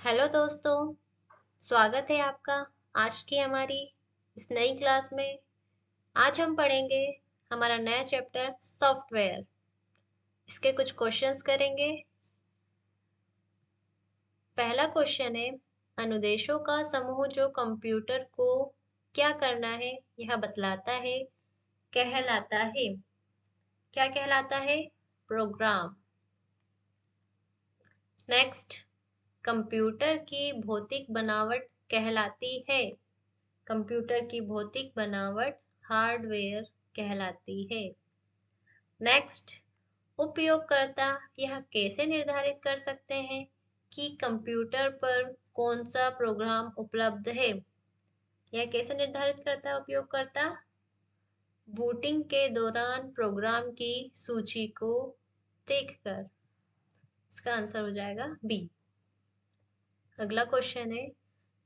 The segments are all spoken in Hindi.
हेलो दोस्तों, स्वागत है आपका आज की हमारी इस नई क्लास में। आज हम पढ़ेंगे हमारा नया चैप्टर सॉफ्टवेयर। इसके कुछ क्वेश्चंस करेंगे। पहला क्वेश्चन है, अनुदेशों का समूह जो कंप्यूटर को क्या करना है यह बतलाता है, कहलाता है। क्या कहलाता है? प्रोग्राम। नेक्स्ट, कंप्यूटर की भौतिक बनावट कहलाती है। कंप्यूटर की भौतिक बनावट हार्डवेयर कहलाती है। नेक्स्ट, उपयोगकर्ता यह कैसे निर्धारित कर सकते हैं कि कंप्यूटर पर कौन सा प्रोग्राम उपलब्ध है? यह कैसे निर्धारित करता है उपयोगकर्ता? बूटिंग के दौरान प्रोग्राम की सूची को देखकर। इसका आंसर हो जाएगा बी। अगला क्वेश्चन है,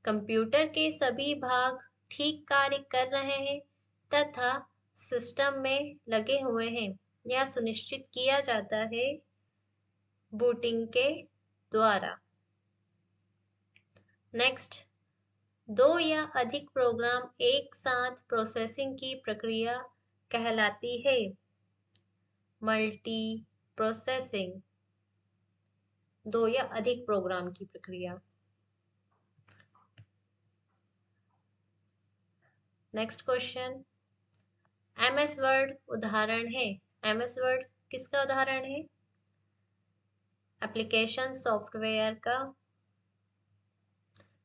कंप्यूटर के सभी भाग ठीक कार्य कर रहे हैं तथा सिस्टम में लगे हुए हैं, यह सुनिश्चित किया जाता है बूटिंग के द्वारा। नेक्स्ट, दो या अधिक प्रोग्राम एक साथ प्रोसेसिंग की प्रक्रिया कहलाती है। Multi processing. दो या अधिक प्रोग्राम की प्रक्रिया। नेक्स्ट क्वेश्चन, एमएस वर्ड उदाहरण है। एमएस वर्ड किसका उदाहरण है? एप्लीकेशन सॉफ्टवेयर का।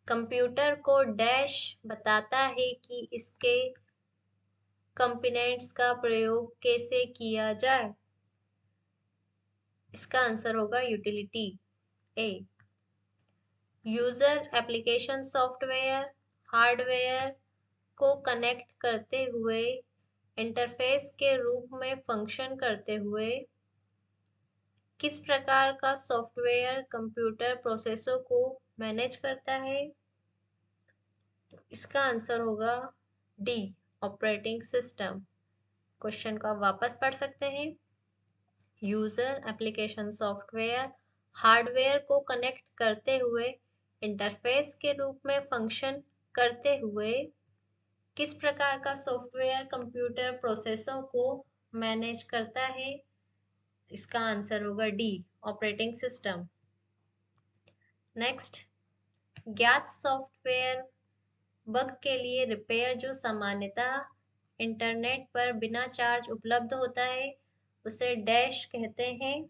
कंप्यूटर को डैश बताता है कि इसके कंपोनेंट्स का प्रयोग कैसे किया जाए। इसका आंसर होगा यूटिलिटी ए। यूजर एप्लीकेशन सॉफ्टवेयर हार्डवेयर को कनेक्ट करते हुए इंटरफेस के रूप में फंक्शन करते हुए किस प्रकार का सॉफ्टवेयर कंप्यूटर प्रोसेसर को मैनेज करता है? इसका आंसर होगा डी, ऑपरेटिंग सिस्टम। क्वेश्चन को आप वापस पढ़ सकते हैं। यूजर एप्लीकेशन सॉफ्टवेयर हार्डवेयर को कनेक्ट करते हुए इंटरफेस के रूप में फंक्शन करते हुए किस प्रकार का सॉफ्टवेयर कंप्यूटर प्रोसेसर को मैनेज करता है? इसका आंसर होगा डी, ऑपरेटिंग सिस्टम। नेक्स्ट, ज्ञात सॉफ्टवेयर बग के लिए रिपेयर जो सामान्यतः इंटरनेट पर बिना चार्ज उपलब्ध होता है उसे डैश कहते हैं,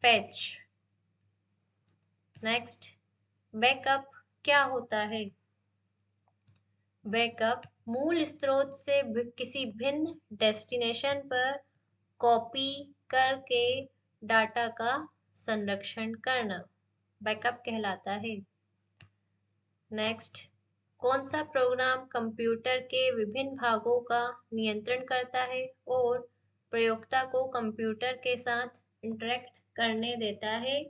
पैच। नेक्स्ट, बैकअप क्या होता है? बैकअप मूल स्रोत से किसी भिन्न डेस्टिनेशन पर कॉपी करके डाटा का संरक्षण करना बैकअप कहलाता है। नेक्स्ट, कौन सा प्रोग्राम कंप्यूटर के विभिन्न भागों का नियंत्रण करता है और प्रयोक्ता को कंप्यूटर के साथ इंटरेक्ट करने देता है?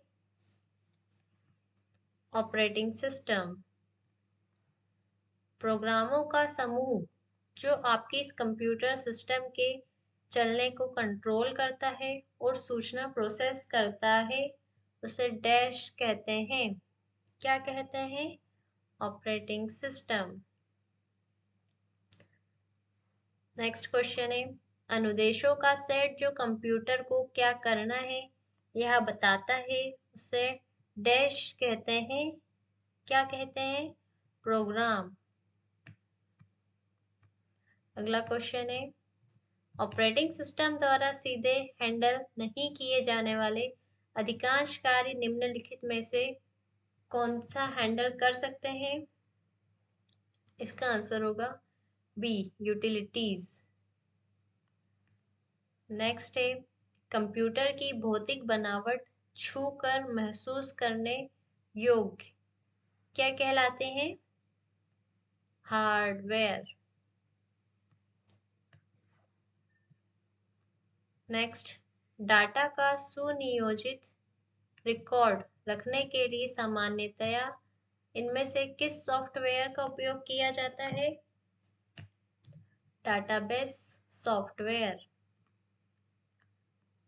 Operating system. प्रोग्रामों का समूह जो आपके इस कंप्यूटर सिस्टम के चलने को कंट्रोल करता है और सूचना प्रोसेस करता है उसे डैश कहते हैं। क्या कहते हैं? Operating system. नेक्स्ट क्वेश्चन है, अनुदेशों का सेट जो कंप्यूटर को क्या करना है यह बताता है उसे डैश कहते हैं। क्या कहते हैं? प्रोग्राम। अगला क्वेश्चन है, ऑपरेटिंग सिस्टम द्वारा सीधे हैंडल नहीं किए जाने वाले अधिकांश कार्य निम्नलिखित में से कौन सा हैंडल कर सकते हैं? इसका आंसर होगा बी, यूटिलिटीज। नेक्स्ट है, कंप्यूटर की भौतिक बनावट छूकर महसूस करने योग्य क्या कहलाते हैं? हार्डवेयर। नेक्स्ट, डाटा का सुनियोजित रिकॉर्ड रखने के लिए सामान्यतया इनमें से किस सॉफ्टवेयर का उपयोग किया जाता है? Database software.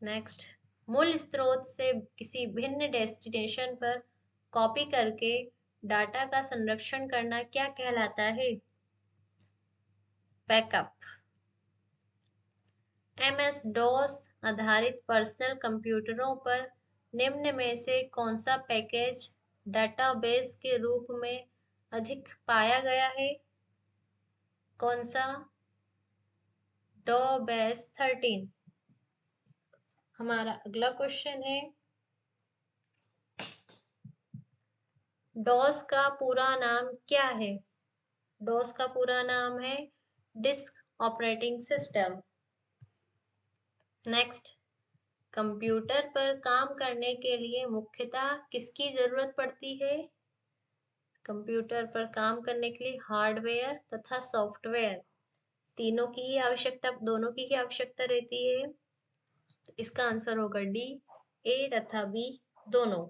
नेक्स्ट, मूल स्रोत से किसी भिन्न डेस्टिनेशन पर कॉपी करके डाटा का संरक्षण करना क्या कहलाता है? बैकअप। MS DOS आधारित पर्सनल कंप्यूटरों पर निम्न में से कौन सा पैकेज डेटाबेस के रूप में अधिक पाया गया है? कौन सा? डॉबेस 13। हमारा अगला क्वेश्चन है, डॉस का पूरा नाम क्या है? डॉस का पूरा नाम है disk operating system. Next, computer पर काम करने के लिए मुख्यतः किसकी जरूरत पड़ती है? कंप्यूटर पर काम करने के लिए हार्डवेयर तथा सॉफ्टवेयर तीनों की ही आवश्यकता, दोनों की ही आवश्यकता रहती है। तो इसका आंसर होगा डी, ए तथा बी दोनों।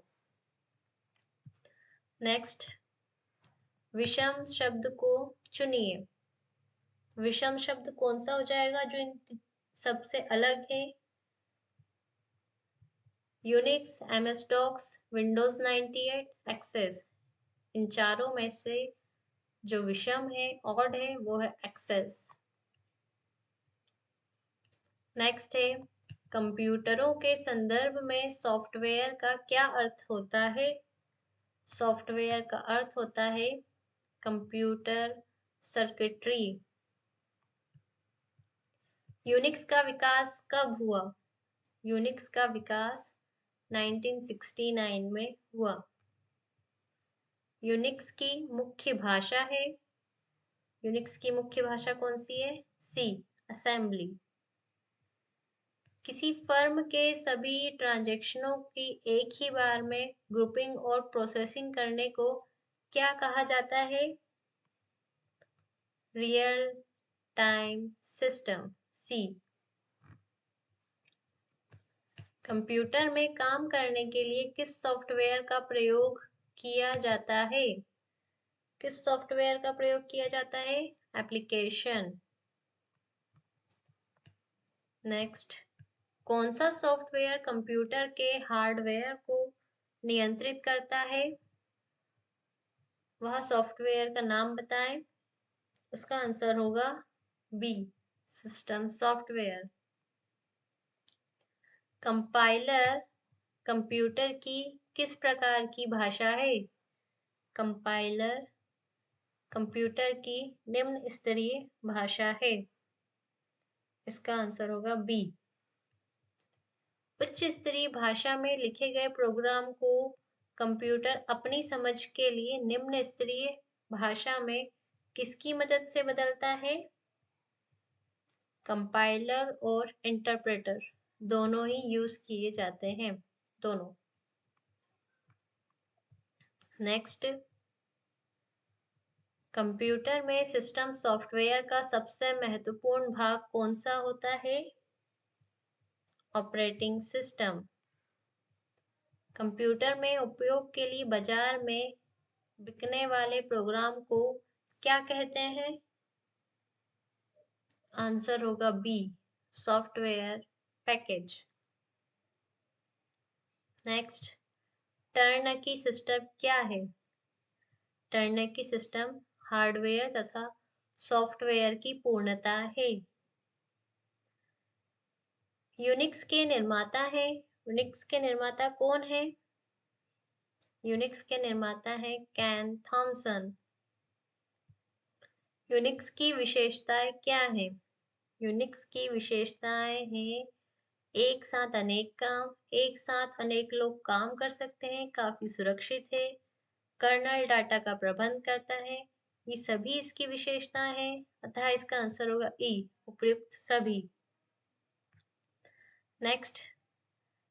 नेक्स्ट, विषम शब्द को चुनिए। विषम शब्द कौन सा हो जाएगा जो इन सबसे अलग है? Unix, MS DOS, Windows 98, Access. इन चारों में से जो विषम है, ऑड है, वो है एक्सेस। नेक्स्ट है, कंप्यूटरों के संदर्भ में सॉफ्टवेयर का क्या अर्थ होता है? सॉफ्टवेयर का अर्थ होता है कंप्यूटर सर्किटरी। यूनिक्स का विकास कब हुआ? यूनिक्स का विकास 1969 में हुआ। यूनिक्स की मुख्य भाषा है, यूनिक्स की मुख्य भाषा कौन सी है? सी, असेंबली। किसी फर्म के सभी ट्रांजैक्शनों की एक ही बार में ग्रुपिंग और प्रोसेसिंग करने को क्या कहा जाता है? रियल टाइम सिस्टम, सी। कंप्यूटर में काम करने के लिए किस सॉफ्टवेयर का प्रयोग किया जाता है? किस सॉफ्टवेयर का प्रयोग किया जाता है? एप्लीकेशन। नेक्स्ट, कौन सा सॉफ्टवेयर कंप्यूटर के हार्डवेयर को नियंत्रित करता है? वह सॉफ्टवेयर का नाम बताएं। उसका आंसर होगा B, system software. Compiler computer की किस प्रकार की भाषा है? कंपाइलर कंप्यूटर की निम्न स्तरीय भाषा है। इसका आंसर होगा बी। उच्च स्तरीय भाषा में लिखे गए प्रोग्राम को कंप्यूटर अपनी समझ के लिए निम्न स्तरीय भाषा में किसकी मदद से बदलता है? कंपाइलर और इंटरप्रेटर दोनों ही यूज किए जाते हैं, दोनों। नेक्स्ट, कंप्यूटर में सिस्टम सॉफ्टवेयर का सबसे महत्वपूर्ण भाग कौन सा होता है? Operating system. कंप्यूटर में उपयोग के लिए बाजार में बिकने वाले प्रोग्राम को क्या कहते हैं? आंसर होगा B, software package. Next, turnkey system क्या है? टर्नकी सिस्टम हार्डवेयर तथा सॉफ्टवेयर की पूर्णता है। यूनिक्स के निर्माता है, यूनिक्स के निर्माता कौन है? यूनिक्स के निर्माता है कैन थॉमसन। यूनिक्स की विशेषताएं क्या है? यूनिक्स की विशेषताएं हैं एक साथ अनेक काम, एक साथ अनेक लोग काम कर सकते हैं, काफी सुरक्षित है, कर्नल डाटा का प्रबंध करता है। ये सभी इसकी विशेषताएं हैं, अतः इसका आंसर होगा ई, उपयुक्त सभी। नेक्स्ट,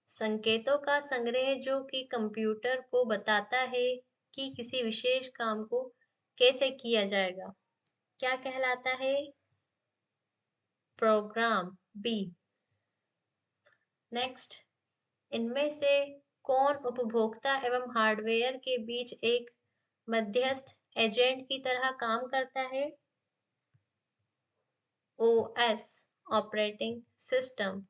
संकेतों का संग्रह जो कि कंप्यूटर को बताता है कि किसी विशेष काम को कैसे किया जाएगा, क्या कहलाता है? Programme, B. नेक्स्ट, इनमें से कौन उपभोक्ता एवं हार्डवेयर के बीच एक मध्यस्थ एजेंट की तरह काम करता है? OS, operating system.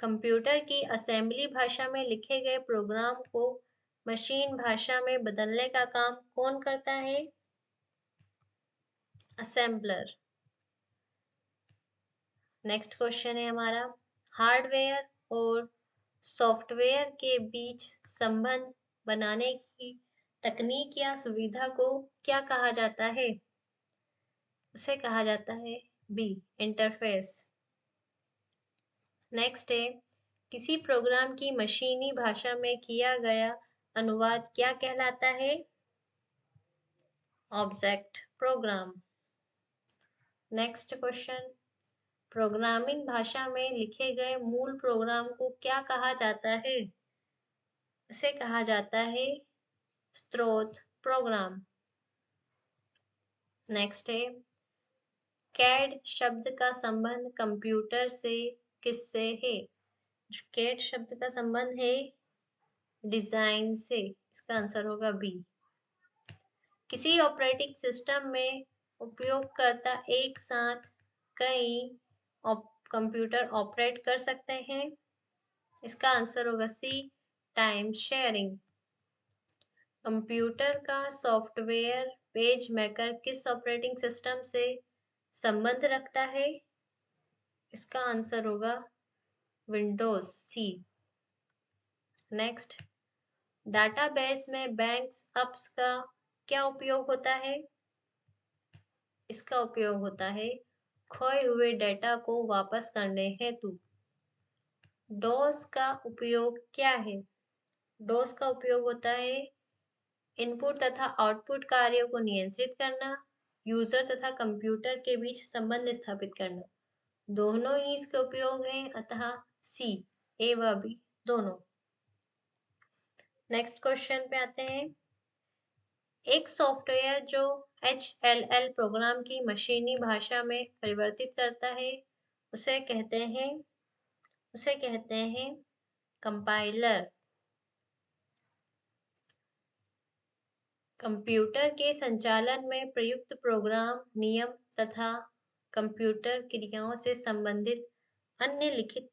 कंप्यूटर की असेंबली भाषा में लिखे गए प्रोग्राम को मशीन भाषा में बदलने का काम कौन करता है? असेंबलर। नेक्स्ट क्वेश्चन है हमारा, हार्डवेयर और सॉफ्टवेयर के बीच संबंध बनाने की तकनीक या सुविधा को क्या कहा जाता है? उसे कहा जाता है बी, इंटरफेस। नेक्स्ट है, किसी प्रोग्राम की मशीनी भाषा में किया गया अनुवाद क्या कहलाता है? Object program. Next question, programming भाषा में लिखे गए मूल प्रोग्राम को क्या कहा जाता है? इसे कहा जाता है स्रोत प्रोग्राम। नेक्स्ट है, कैड शब्द का संबंध कंप्यूटर से किससे है? कैड शब्द का संबंध है डिजाइन से। इसका आंसर होगा बी। किसी ऑपरेटिंग सिस्टम में उपयोगकर्ता एक साथ कई कंप्यूटर ऑपरेट कर सकते हैं। इसका आंसर होगा सी, टाइम शेयरिंग। कंप्यूटर का सॉफ्टवेयर पेज मेकर किस ऑपरेटिंग सिस्टम से संबंध रखता है? इसका आंसर होगा विंडोज, सी। नेक्स्ट, डाटाबेस में बैंक्स अप्स का क्या उपयोग होता है? इसका उपयोग होता है खोए हुए डेटा को वापस करने हेतु। डॉस का उपयोग क्या है? डॉस का उपयोग होता है इनपुट तथा आउटपुट कार्यों को नियंत्रित करना, यूजर तथा कंप्यूटर के बीच संबंध स्थापित करना। दोनों ही इसके उपयोग हैं, अतः सी, ए व बी दोनों। नेक्स्ट क्वेश्चन पे आते हैं, एक सॉफ्टवेयर जो HLL प्रोग्राम की मशीनी भाषा में परिवर्तित करता है उसे कहते हैं कंपाइलर। कंप्यूटर के संचालन में प्रयुक्त प्रोग्राम नियम तथा कंप्यूटर क्रियाओं से संबंधित अन्य लिखित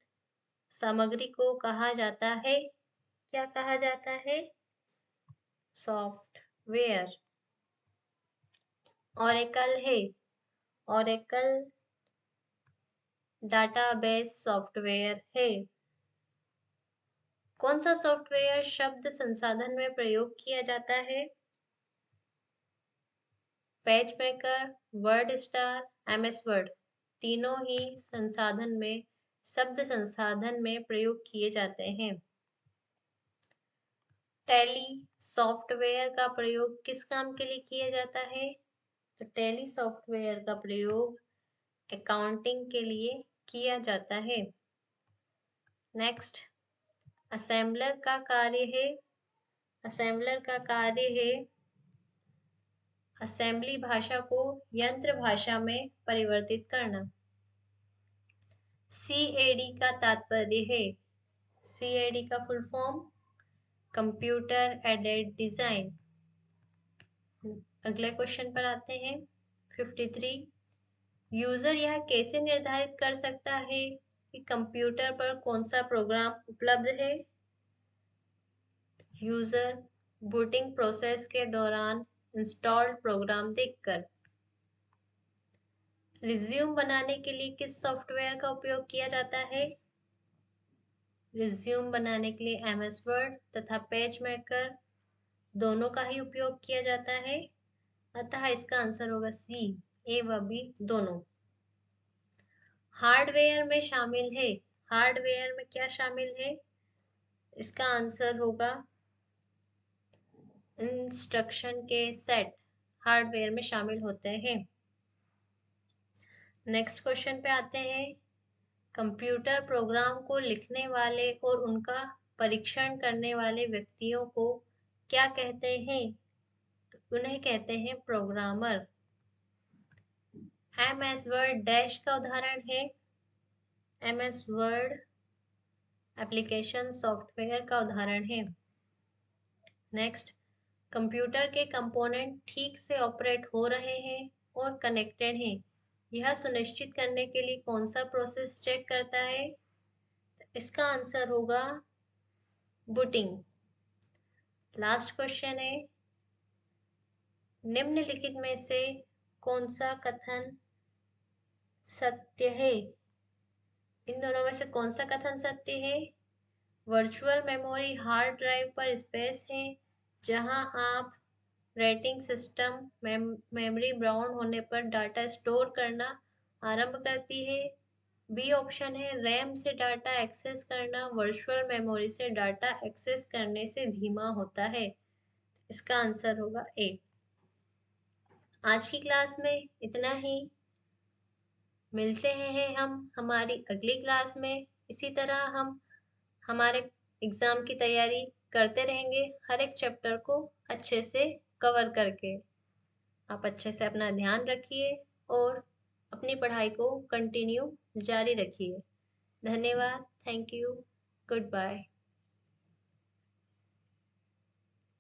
सामग्री को कहा जाता है, क्या कहा जाता है? सॉफ्टवेयर। ओरेकल है, ओरेकल डाटाबेस सॉफ्टवेयर है। कौन सा सॉफ्टवेयर शब्द संसाधन में प्रयोग किया जाता है? Page maker, word star, MS word तीनों ही संसाधन में शब्द संसाधन में प्रयोग किए जाते हैं। टैली सॉफ्टवेयर का प्रयोग किस काम के लिए किया जाता है? तो टैली सॉफ्टवेयर का प्रयोग अकाउंटिंग के लिए किया जाता है। नेक्स्ट, असेंबलर का कार्य है असेंबली भाषा को यंत्र भाषा में परिवर्तित करना। CAD का तात्पर्य है, CAD का full form computer aided design. अगले क्वेश्चन पर आते हैं, 53, यूजर यह कैसे निर्धारित कर सकता है कि कंप्यूटर पर कौन सा प्रोग्राम उपलब्ध है? यूजर बूटिंग प्रोसेस के दौरान इंस्टॉल्ड प्रोग्राम देखकर। रिज्यूम बनाने के लिए किस सॉफ्टवेयर का उपयोग किया जाता है? रिज्यूम बनाने के लिए MS वर्ड तथा पेज मेकर दोनों का ही उपयोग किया जाता है, अतः इसका आंसर होगा सी, ए व बी दोनों। हार्डवेयर में शामिल है, हार्डवेयर में क्या शामिल है? इसका आंसर होगा इंस्ट्रक्शन के सेट हार्डवेयर में शामिल होते हैं। नेक्स्ट क्वेश्चन पे आते हैं, कंप्यूटर प्रोग्राम को लिखने वाले और उनका परीक्षण करने वाले व्यक्तियों को क्या कहते हैं? तो उन्हें कहते हैं प्रोग्रामर। MS वर्ड डैश का उदाहरण है, MS वर्ड एप्लीकेशन सॉफ्टवेयर का उदाहरण है। नेक्स्ट, कंप्यूटर के कंपोनेंट ठीक से ऑपरेट हो रहे हैं और कनेक्टेड हैं, यह सुनिश्चित करने के लिए कौन सा प्रोसेस चेक करता है? इसका आंसर होगा बूटिंग। लास्ट क्वेश्चन है, निम्नलिखित में से कौन सा कथन सत्य है? इन दोनों में से कौन सा कथन सत्य है? वर्चुअल मेमोरी हार्ड ड्राइव पर स्पेस है जहां आप रेटिंग सिस्टम मेमोरी ब्राउन होने पर डाटा स्टोर करना आरंभ करती है। बी ऑप्शन है, रैम से डाटा एक्सेस करना वर्चुअल मेमोरी से डाटा एक्सेस करने से धीमा होता है। इसका आंसर होगा ए। आज की क्लास में इतना ही। मिलते हैं हम हमारी अगली क्लास में। इसी तरह हम हमारे एग्जाम की तैयारी करते रहेंगे, हर एक चैप्टर को अच्छे से कवर करके। आप अच्छे से अपना ध्यान रखिए और अपनी पढ़ाई को कंटिन्यू जारी रखिए। धन्यवाद। Thank you. Good bye.